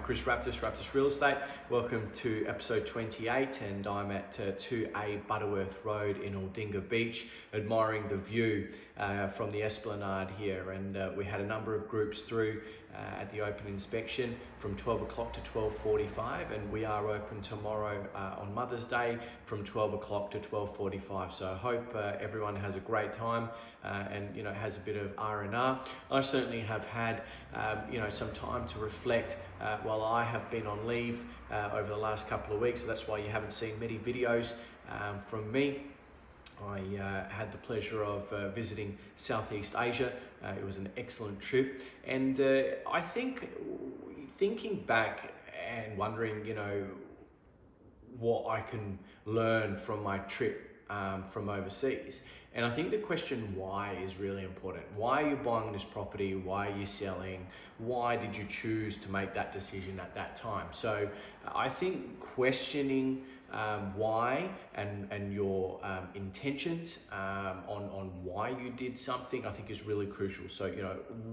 Chris Raptus Real Estate. Welcome to episode 28, and I'm at 2A Butterworth Road in Aldinga Beach, admiring the view from the Esplanade here. And we had a number of groups through at the open inspection from 12 o'clock to 12:45, and we are open tomorrow on Mother's Day from 12 o'clock to 12:45. So I hope everyone has a great time and has a bit of R&R. I certainly have had some time to reflect while I have been on leave over the last couple of weeks. So that's why you haven't seen many videos from me. I had the pleasure of visiting Southeast Asia. It was an excellent trip, and I think thinking back and wondering, what I can learn from my trip from overseas. And I think the question why is really important. Why are you buying this property? Why are you selling? Why did you choose to make that decision at that time? So I think questioning why and your intentions on why you did something, I think is really crucial. So,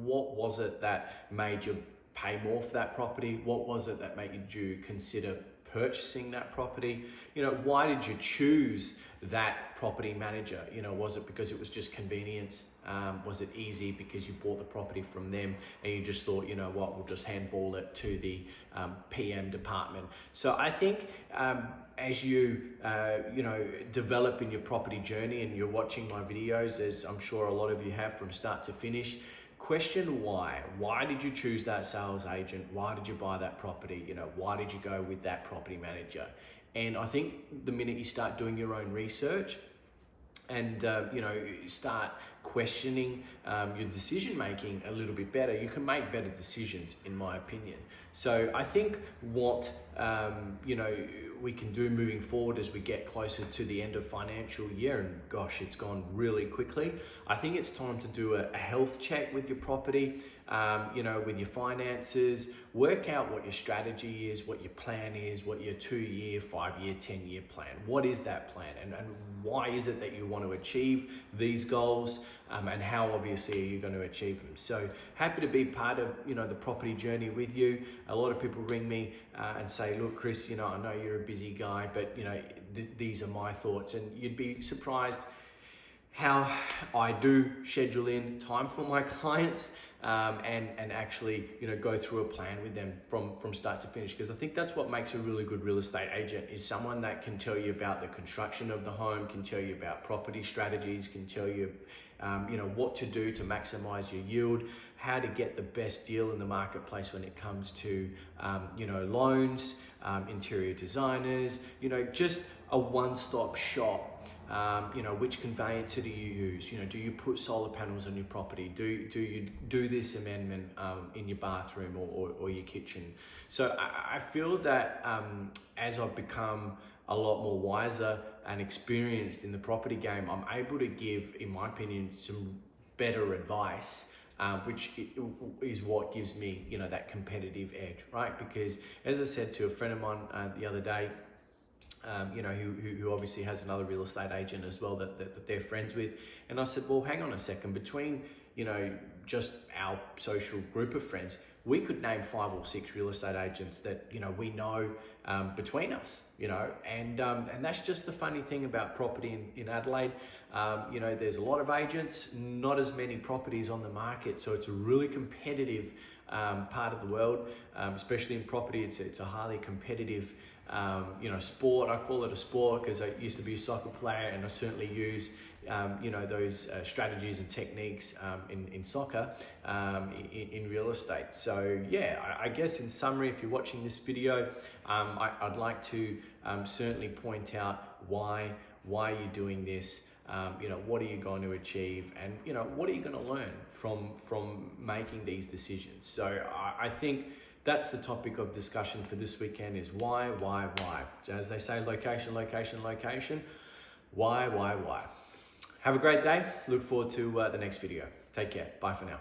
what was it that made you pay more for that property? What was it that made you consider purchasing that property? Why did you choose that property manager? Was it because it was just convenience? Was it easy because you bought the property from them and you just thought, we'll just handball it to the PM department? So I think as you develop in your property journey, and you're watching my videos, as I'm sure a lot of you have from start to finish, question why. Why did you choose that sales agent? Why did you buy that property? Why did you go with that property manager? And I think the minute you start doing your own research and start questioning your decision making a little bit better, you can make better decisions, in my opinion. So I think what we can do moving forward as we get closer to the end of financial year, and gosh, it's gone really quickly. I think it's time to do a health check with your property, with your finances. Work out what your strategy is, what your plan is, what your 2-year, 5-year, 10-year plan. What is that plan, and why is it that you want to achieve these goals, and how obviously are you going to achieve them? So happy to be part of the property journey with you. A lot of people ring me and say, look, Chris, I know you're a busy guy, but these are my thoughts. And you'd be surprised how I do schedule in time for my clients and actually go through a plan with them from start to finish, because I think that's what makes a really good real estate agent, is someone that can tell you about the construction of the home, can tell you about property strategies, can tell you what to do to maximize your yield, how to get the best deal in the marketplace when it comes to loans, interior designers, just a one-stop shop. Which conveyancer do you use? Do you put solar panels on your property? Do you do this amendment in your bathroom or your kitchen? So I feel that as I've become a lot more wiser and experienced in the property game, I'm able to give, in my opinion, some better advice, which is what gives me, that competitive edge, right? Because as I said to a friend of mine the other day, who obviously has another real estate agent as well that they're friends with. And I said, well, hang on a second, between, just our social group of friends, we could name 5 or 6 real estate agents that, we know between us, and that's just the funny thing about property in Adelaide. There's a lot of agents, not as many properties on the market. So it's a really competitive part of the world, especially in property. It's a highly competitive sport. I call it a sport because I used to be a soccer player, and I certainly use those strategies and techniques in soccer in real estate. So yeah, I guess in summary, if you're watching this video, I'd like to certainly point out why you're doing this. What are you going to achieve, and what are you going to learn from making these decisions? So I think that's the topic of discussion for this weekend, is why? As they say, location. Why? Have a great day. Look forward to the next video. Take care. Bye for now.